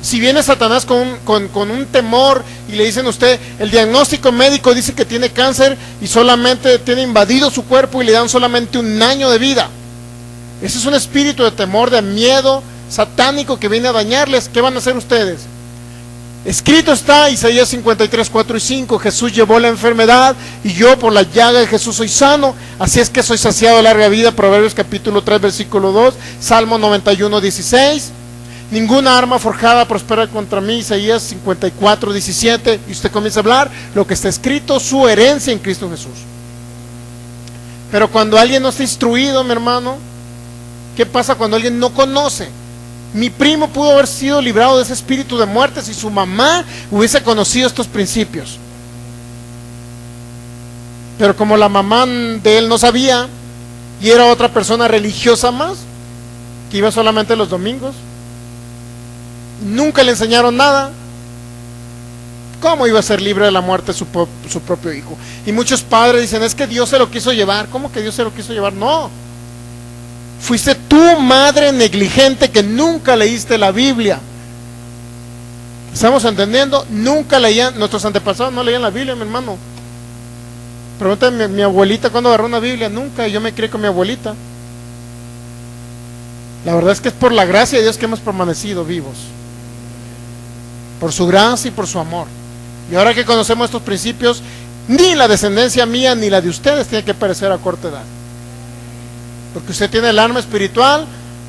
Si viene Satanás con un temor y le dicen a usted, el diagnóstico médico dice que tiene cáncer y solamente tiene invadido su cuerpo y le dan solamente 1 año de vida. Ese es un espíritu de temor, de miedo satánico que viene a dañarles. ¿Qué van a hacer ustedes? Escrito está, Isaías 53, 4 y 5, Jesús llevó la enfermedad y yo por la llaga de Jesús soy sano, así es que soy saciado de larga vida. Proverbios capítulo 3, versículo 2, Salmo 91, 16. Ninguna arma forjada prospera contra mí, Isaías 54, 17. Y usted comienza a hablar lo que está escrito, su herencia en Cristo Jesús. Pero cuando alguien no está instruido, mi hermano, ¿qué pasa cuando alguien no conoce? Mi primo pudo haber sido librado de ese espíritu de muerte si su mamá hubiese conocido estos principios. Pero como la mamá de él no sabía y era otra persona religiosa más, que iba solamente los domingos, nunca le enseñaron nada, ¿cómo iba a ser libre de la muerte su propio hijo? Y muchos padres dicen, es que Dios se lo quiso llevar. ¿Cómo que Dios se lo quiso llevar? No. Fuiste tú, madre negligente, que nunca leíste la Biblia. ¿Estamos entendiendo? Nunca leían, nuestros antepasados no leían la Biblia, mi hermano. Pregúntame, mi abuelita cuándo agarró una Biblia. Nunca, yo me crié con mi abuelita. La verdad es que es por la gracia de Dios que hemos permanecido vivos, por su gracia y por su amor. Y ahora que conocemos estos principios, ni la descendencia mía ni la de ustedes tiene que perecer a corta edad, porque usted tiene el alma espiritual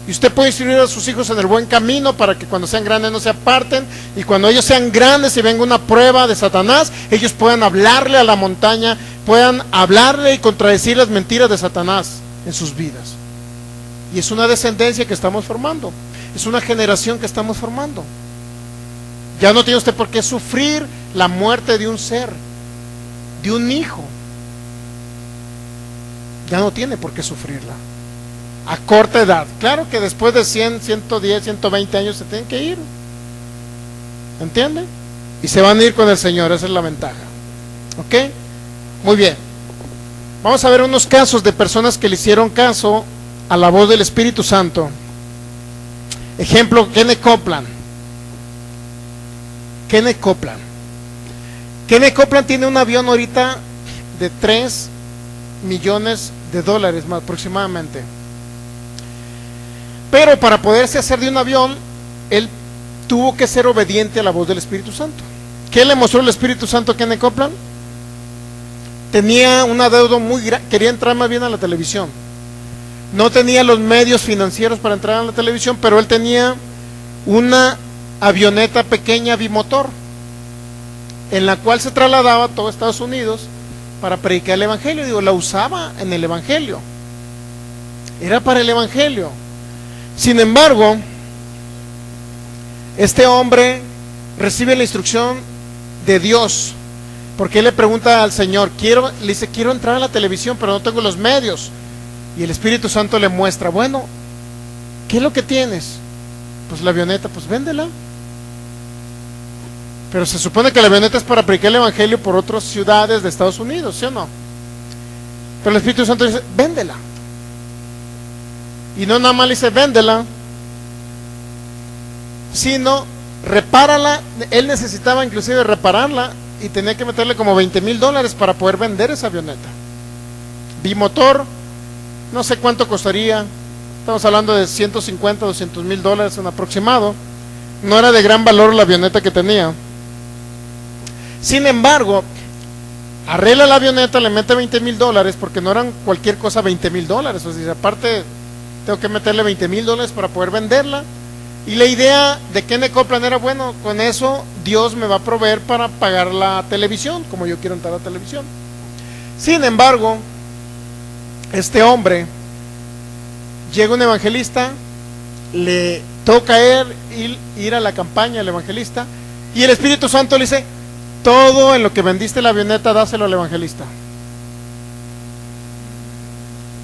y usted puede instruir a sus hijos en el buen camino para que cuando sean grandes no se aparten, y cuando ellos sean grandes y venga una prueba de Satanás, ellos puedan hablarle a la montaña, puedan hablarle y contradecir las mentiras de Satanás en sus vidas. Y es una descendencia que estamos formando, es una generación que estamos formando. Ya no tiene usted por qué sufrir la muerte de un ser, de un hijo. Ya no tiene por qué sufrirla a corta edad. Claro que después de 100, 110, 120 años se tienen que ir, ¿entiende? Y se van a ir con el Señor, esa es la ventaja. ¿Ok? Muy bien. Vamos a ver unos casos de personas que le hicieron caso a la voz del Espíritu Santo. Ejemplo, Kenneth Copeland. Kenneth Copeland tiene un avión ahorita de $3 millones más aproximadamente. Pero para poderse hacer de un avión, él tuvo que ser obediente a la voz del Espíritu Santo. ¿Qué le mostró el Espíritu Santo a Kenneth Copeland? tenía una deuda muy grande, quería entrar más bien a la televisión. No tenía los medios financieros para entrar a la televisión, pero él tenía una avioneta pequeña bimotor, en la cual se trasladaba a todo Estados Unidos para predicar el evangelio. Digo, la usaba en el evangelio, era para el evangelio. Sin embargo, este hombre recibe la instrucción de Dios, porque él le pregunta al Señor, le dice, quiero entrar a la televisión, pero no tengo los medios. Y el Espíritu Santo le muestra, bueno, ¿qué es lo que tienes? Pues la avioneta, pues véndela. Pero se supone que la avioneta es para predicar el evangelio por otras ciudades de Estados Unidos, ¿sí o no? Pero el Espíritu Santo dice, véndela. Y no nada más le dice, véndela, sino repárala. Él necesitaba inclusive repararla y tenía que meterle como $20,000 para poder vender esa avioneta. Bimotor, no sé cuánto costaría, estamos hablando de $150,000, $200,000 en aproximado. No era de gran valor la avioneta que tenía. Sin embargo, arregla la avioneta, le mete $20,000, porque no eran cualquier cosa $20,000. O sea, aparte tengo que meterle $20,000 para poder venderla. Y la idea de Kenneth Copeland era, bueno, con eso Dios me va a proveer para pagar la televisión, como yo quiero entrar a la televisión. Sin embargo, este hombre, llega un evangelista, le toca ir a la campaña del evangelista, y el Espíritu Santo le dice, todo en lo que vendiste la avioneta, dáselo al evangelista.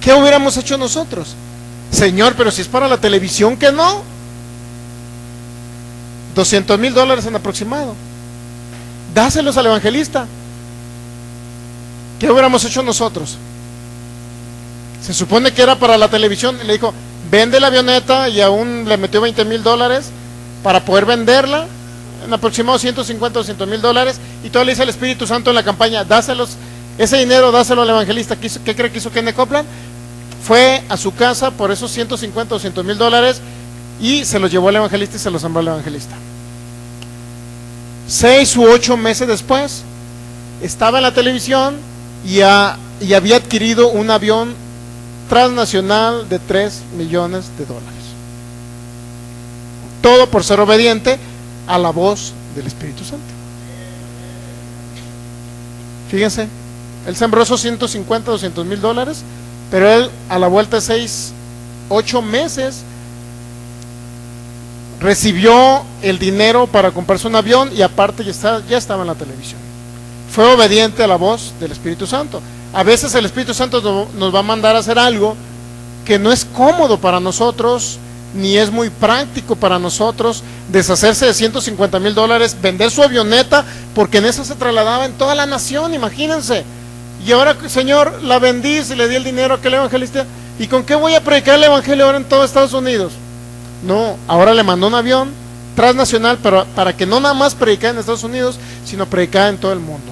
¿Qué hubiéramos hecho nosotros? Señor, pero si es para la televisión, ¿qué no? $200,000 en aproximado, dáselos al evangelista. ¿Qué hubiéramos hecho nosotros? Se supone que era para la televisión, y le dijo, vende la avioneta, y aún le metió $20,000 para poder venderla, en aproximado $150,000, $200,000, y todo le dice el Espíritu Santo en la campaña, dáselos, ese dinero dáselo al evangelista. ¿Qué cree que hizo Kenneth Copeland? Fue a su casa por esos $150,000, $200,000 y se los llevó al evangelista y se los sembró al evangelista. 6 u 8 meses después, estaba en la televisión y había adquirido un avión transnacional de $3 millones. Todo por ser obediente a la voz del Espíritu Santo. Fíjense, él sembró esos $150,000, $200,000, pero él a la vuelta de 6, 8 meses recibió el dinero para comprarse un avión, y aparte ya estaba en la televisión. Fue obediente a la voz del Espíritu Santo. A veces el Espíritu Santo nos va a mandar a hacer algo que no es cómodo para nosotros, ni es muy práctico para nosotros, deshacerse de $150,000, vender su avioneta, porque en esa se trasladaba en toda la nación, imagínense. Y ahora, Señor, la vendí y le di el dinero a aquel evangelista, ¿y con qué voy a predicar el evangelio ahora en todo Estados Unidos? No, ahora le mandó un avión transnacional, pero para que no nada más predicara en Estados Unidos, sino predicara en todo el mundo,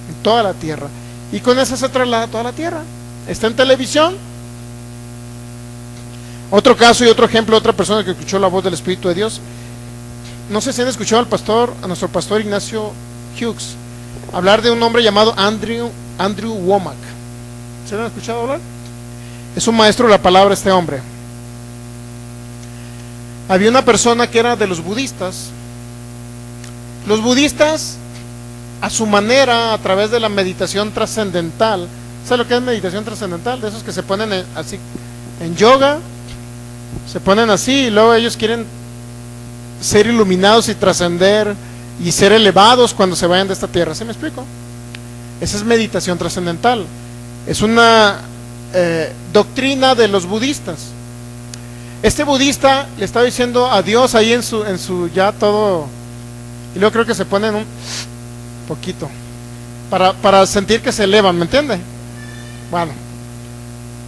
en toda la tierra. Y con eso se traslada a toda la tierra. Está en televisión. Otro caso y otro ejemplo, otra persona que escuchó la voz del Espíritu de Dios. No sé si han escuchado a nuestro pastor Ignacio Hughes hablar de un hombre llamado Andrew Womack. ¿Se lo han escuchado hablar? Es un maestro de la palabra este hombre. Había una persona que era de los budistas. Los budistas, a su manera, a través de la meditación trascendental. ¿Sabes lo que es meditación trascendental? De esos que se ponen así en yoga, se ponen así y luego ellos quieren ser iluminados y trascender y ser elevados cuando se vayan de esta tierra. ¿Sí me explico? Esa es meditación trascendental. Es una doctrina de los budistas. Este budista le estaba diciendo a Dios ahí en su ya todo, y luego creo que se ponen un poquito para sentir que se elevan, ¿me entiende? Bueno,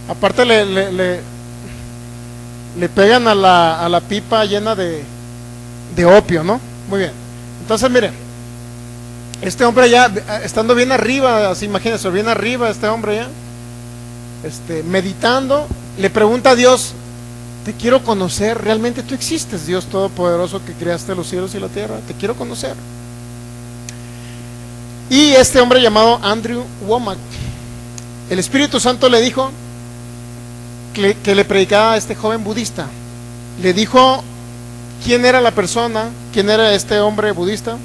aparte le pegan a la pipa llena de opio, ¿no? Muy bien. Entonces, miren, este hombre ya, estando bien arriba, así imagínense, bien arriba este hombre ya, meditando, le pregunta a Dios, te quiero conocer, realmente tú existes, Dios Todopoderoso que creaste los cielos y la tierra, te quiero conocer. Y este hombre llamado Andrew Wommack, el Espíritu Santo le dijo que le predicaba a este joven budista. Le dijo quién era la persona, quién era este hombre budista.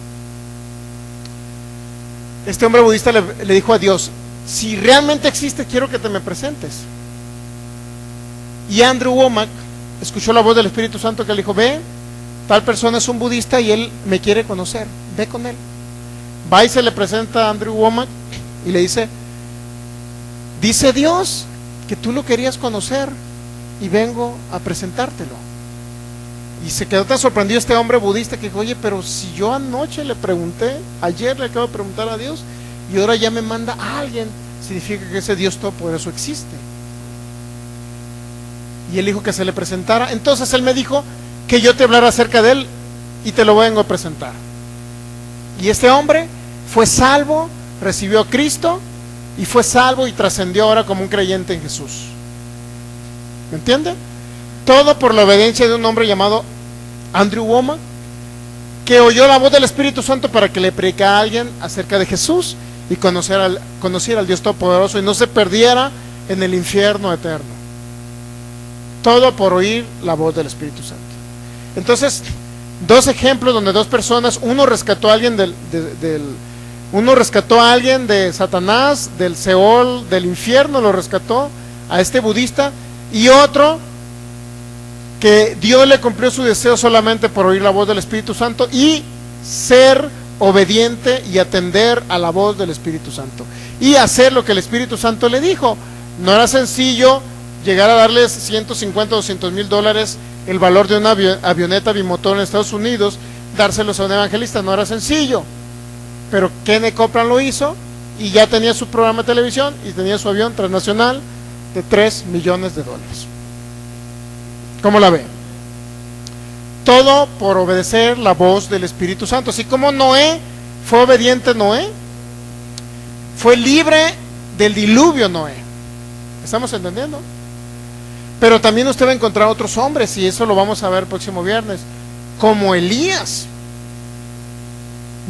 Este hombre budista le dijo a Dios: si realmente existe, quiero que te me presentes. Y Andrew Wommack escuchó la voz del Espíritu Santo que le dijo: ve, tal persona es un budista y él me quiere conocer, ve con él. Va y se le presenta a Andrew Wommack y le dice: dice Dios que tú lo querías conocer y vengo a presentártelo. Y se quedó tan sorprendido este hombre budista que dijo: oye, pero si yo anoche le pregunté, ayer le acabo de preguntar a Dios y ahora ya me manda a alguien, significa que ese Dios todopoderoso existe. Y él dijo que se le presentara. Entonces él me dijo que yo te hablara acerca de él y te lo vengo a presentar. Y este hombre fue salvo, recibió a Cristo y fue salvo y trascendió ahora como un creyente en Jesús. ¿Me entiende? Todo por la obediencia de un hombre llamado Andrew Wommack, que oyó la voz del Espíritu Santo para que le predicara a alguien acerca de Jesús y conociera al Dios Todopoderoso y no se perdiera en el infierno eterno. Todo por oír la voz del Espíritu Santo. Entonces, dos ejemplos donde dos personas, uno rescató a alguien uno rescató a alguien de Satanás, del Seol, del infierno, lo rescató a este budista, y otro que Dios le cumplió su deseo solamente por oír la voz del Espíritu Santo y ser obediente y atender a la voz del Espíritu Santo y hacer lo que el Espíritu Santo le dijo. No era sencillo llegar a darles 150 o 200 mil dólares el valor de una avioneta bimotor en Estados Unidos, dárselos a un evangelista, no era sencillo. Pero Kenneth Copeland lo hizo y ya tenía su programa de televisión y tenía su avión transnacional de $3 millones. ¿Cómo la ve? Todo por obedecer la voz del Espíritu Santo. Así como Noé fue obediente, Noé fue libre del diluvio. Noé, ¿estamos entendiendo? Pero también usted va a encontrar otros hombres, y eso lo vamos a ver el próximo viernes, como Elías.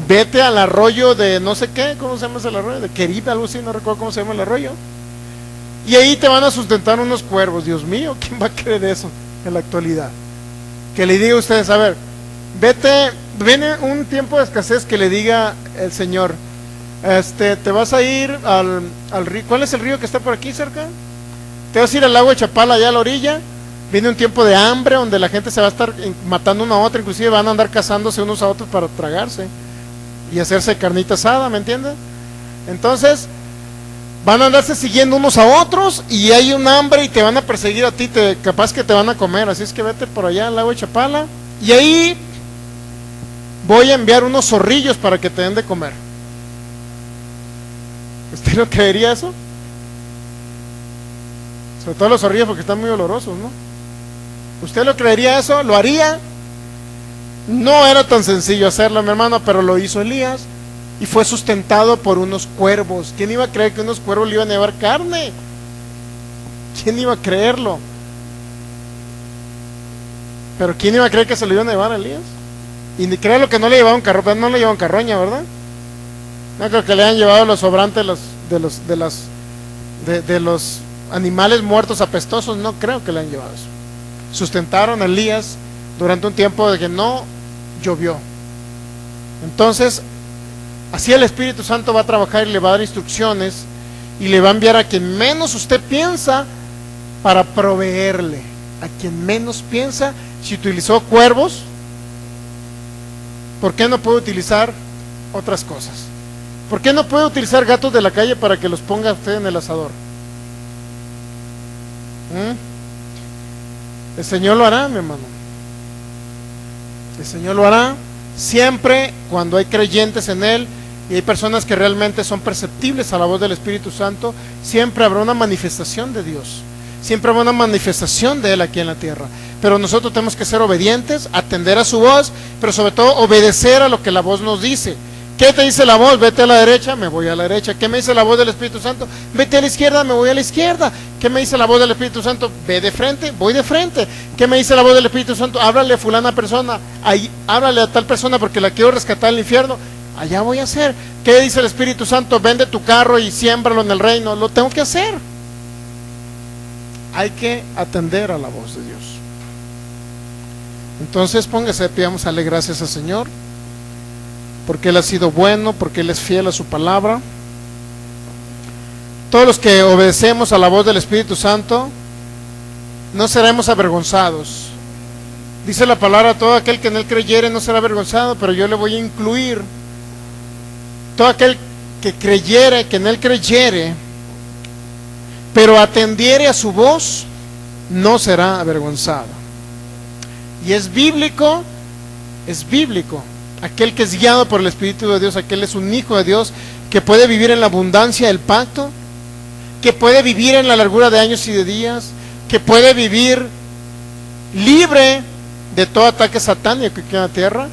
Vete al arroyo de no sé qué, ¿cómo se llama ese arroyo? De Querib, algo así, no recuerdo cómo se llama el arroyo. Y ahí te van a sustentar unos cuervos. Dios mío, ¿quién va a creer eso en la actualidad? Que le diga a ustedes: a ver, vete, viene un tiempo de escasez, que le diga el Señor: te vas a ir al río. ¿Cuál es el río que está por aquí cerca? Te vas a ir al lago de Chapala, allá a la orilla. Viene un tiempo de hambre donde la gente se va a estar matando una a otra, inclusive van a andar cazándose unos a otros para tragarse y hacerse carnita asada, ¿me entiendes? Entonces van a andarse siguiendo unos a otros y hay un hambre y te van a perseguir a ti, capaz que te van a comer. Así es que vete por allá al lago de Chapala y ahí voy a enviar unos zorrillos para que te den de comer. ¿Usted no creería eso? Sobre todo los zorrillos, porque están muy olorosos, ¿no? ¿Usted lo creería eso? ¿Lo haría? No era tan sencillo hacerlo, mi hermano, pero lo hizo Elías y fue sustentado por unos cuervos. ¿Quién iba a creer que unos cuervos le iban a llevar carne? ¿Quién iba a creerlo? Pero ¿quién iba a creer que se lo iban a llevar a Elías? Y ni créalo que no le llevaban carroña, no le llevaban carroña, ¿verdad? No creo que le hayan llevado los sobrantes de los animales muertos apestosos, no creo que le hayan llevado eso. Sustentaron a Elías durante un tiempo de que no llovió. Entonces, así el Espíritu Santo va a trabajar y le va a dar instrucciones y le va a enviar a quien menos usted piensa para proveerle. A quien menos piensa. Si utilizó cuervos, ¿por qué no puede utilizar otras cosas? ¿Por qué no puede utilizar gatos de la calle para que los ponga usted en el asador? El Señor lo hará, mi hermano. El Señor lo hará siempre cuando hay creyentes en Él y hay personas que realmente son perceptibles a la voz del Espíritu Santo. Siempre habrá una manifestación de Dios, siempre habrá una manifestación de Él aquí en la tierra. Pero nosotros tenemos que ser obedientes, atender a su voz, pero sobre todo obedecer a lo que la voz nos dice. ¿Qué te dice la voz? Vete a la derecha, me voy a la derecha. ¿Qué me dice la voz del Espíritu Santo? Vete a la izquierda, me voy a la izquierda. ¿Qué me dice la voz del Espíritu Santo? Ve de frente, voy de frente. ¿Qué me dice la voz del Espíritu Santo? Háblale a fulana persona, ahí, háblale a tal persona porque la quiero rescatar del infierno. allá voy a hacer. ¿Qué dice el Espíritu Santo? Vende tu carro y siémbralo en el reino. Lo tengo que hacer. Hay que atender a la voz de Dios. Entonces póngase de pie, vamos a darle gracias al Señor, porque Él ha sido bueno, porque Él es fiel a su palabra. Todos los que obedecemos a la voz del Espíritu Santo no seremos avergonzados. Dice la palabra, todo aquel que en Él creyere no será avergonzado, pero yo le voy a incluir, todo aquel que creyere, que en Él creyere, pero atendiere a su voz, no será avergonzado. Y es bíblico, aquel que es guiado por el Espíritu de Dios, aquel es un hijo de Dios, que puede vivir en la abundancia del pacto, que puede vivir en la largura de años y de días, que puede vivir libre de todo ataque satánico aquí en la tierra,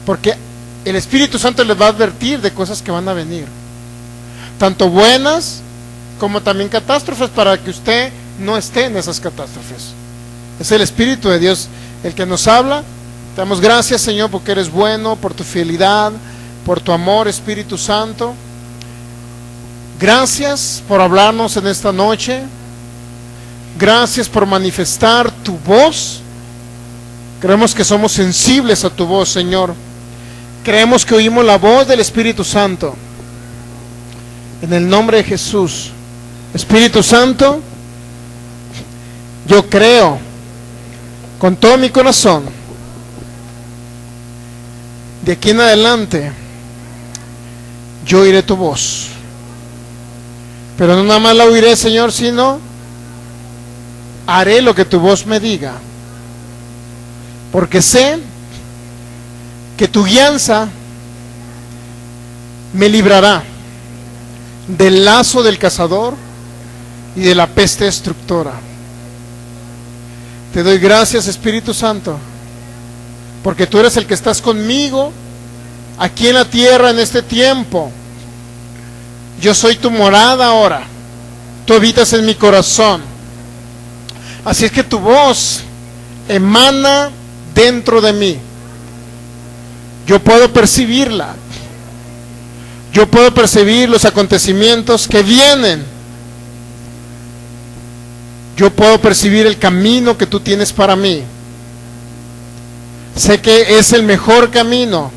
porque el Espíritu Santo les va a advertir de cosas que van a venir, tanto buenas como también catástrofes, para que usted no esté en esas catástrofes. Es el Espíritu de Dios el que nos habla. Te damos gracias, Señor, porque eres bueno, por tu fidelidad, por tu amor, Espíritu Santo. Gracias por hablarnos en esta noche. Gracias por manifestar tu voz. Creemos que somos sensibles a tu voz, Señor. Creemos que oímos la voz del Espíritu Santo. En el nombre de Jesús. Espíritu Santo, yo creo con todo mi corazón, de aquí en adelante yo oiré tu voz, pero no nada más la oiré, Señor, sino haré lo que tu voz me diga, porque sé que tu guianza me librará del lazo del cazador y de la peste destructora. Te doy gracias, Espíritu Santo, porque tú eres el que estás conmigo aquí en la tierra en este tiempo. Yo soy tu morada ahora. Tú habitas en mi corazón. Así es que tu voz emana dentro de mí. Yo puedo percibirla. Yo puedo percibir los acontecimientos que vienen. Yo puedo percibir el camino que tú tienes para mí. Sé que es el mejor camino.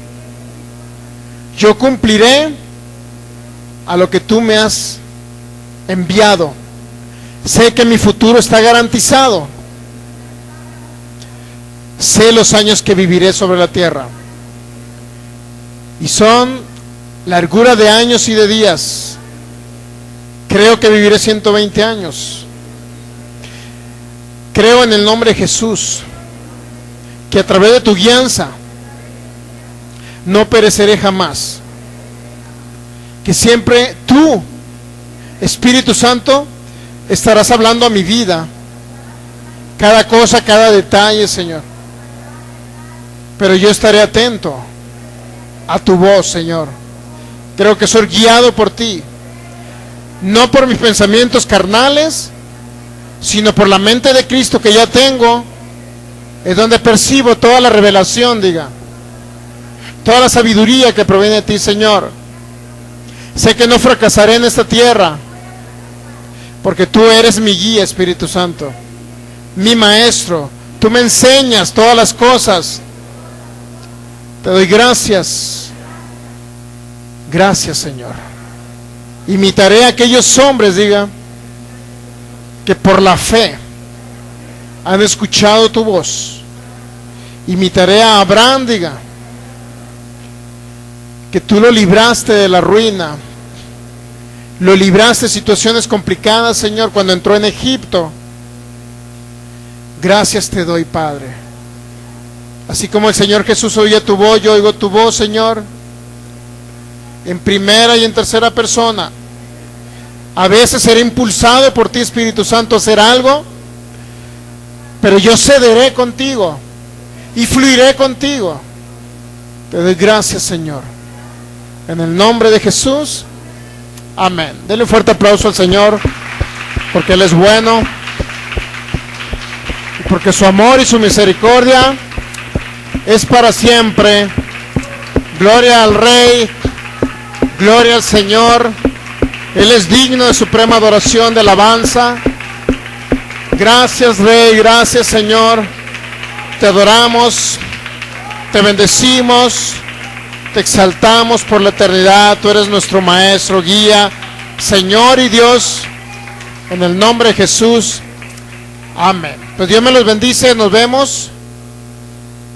Yo cumpliré a lo que tú me has enviado. Sé que mi futuro está garantizado. Sé los años que viviré sobre la tierra. Y son largura de años y de días. Creo que viviré 120 años. Creo en el nombre de Jesús que a través de tu guianza no pereceré jamás, que siempre tú, Espíritu Santo, estarás hablando a mi vida, cada cosa, cada detalle, Señor, pero yo estaré atento a tu voz, Señor. Creo que soy guiado por ti, no por mis pensamientos carnales, sino por la mente de Cristo que ya tengo. Es donde percibo toda la revelación, toda la sabiduría que proviene de ti, Señor. Sé que no fracasaré en esta tierra, porque tú eres mi guía, Espíritu Santo, mi maestro. Tú me enseñas todas las cosas. Te doy gracias. Gracias, Señor. Imitaré a aquellos hombres, que por la fe han escuchado tu voz. Imitaré a Abraham, que tú lo libraste de la ruina, lo libraste de situaciones complicadas, Señor, cuando entró en Egipto. Gracias te doy, Padre. Así como el Señor Jesús oía tu voz, yo oigo tu voz, Señor, en primera y en tercera persona. A veces seré impulsado por ti, Espíritu Santo, a hacer algo, pero yo cederé contigo y fluiré contigo. Te doy gracias, Señor, en el nombre de Jesús. Amén. Denle un fuerte aplauso al Señor, porque Él es bueno, y porque su amor y su misericordia es para siempre. Gloria al Rey, gloria al Señor. Él es digno de suprema adoración, de alabanza. Gracias, Rey, gracias, Señor. Te adoramos, te bendecimos, te exaltamos por la eternidad. Tú eres nuestro Maestro, guía, Señor y Dios. En el nombre de Jesús. Amén. Pues Dios me los bendice. Nos vemos.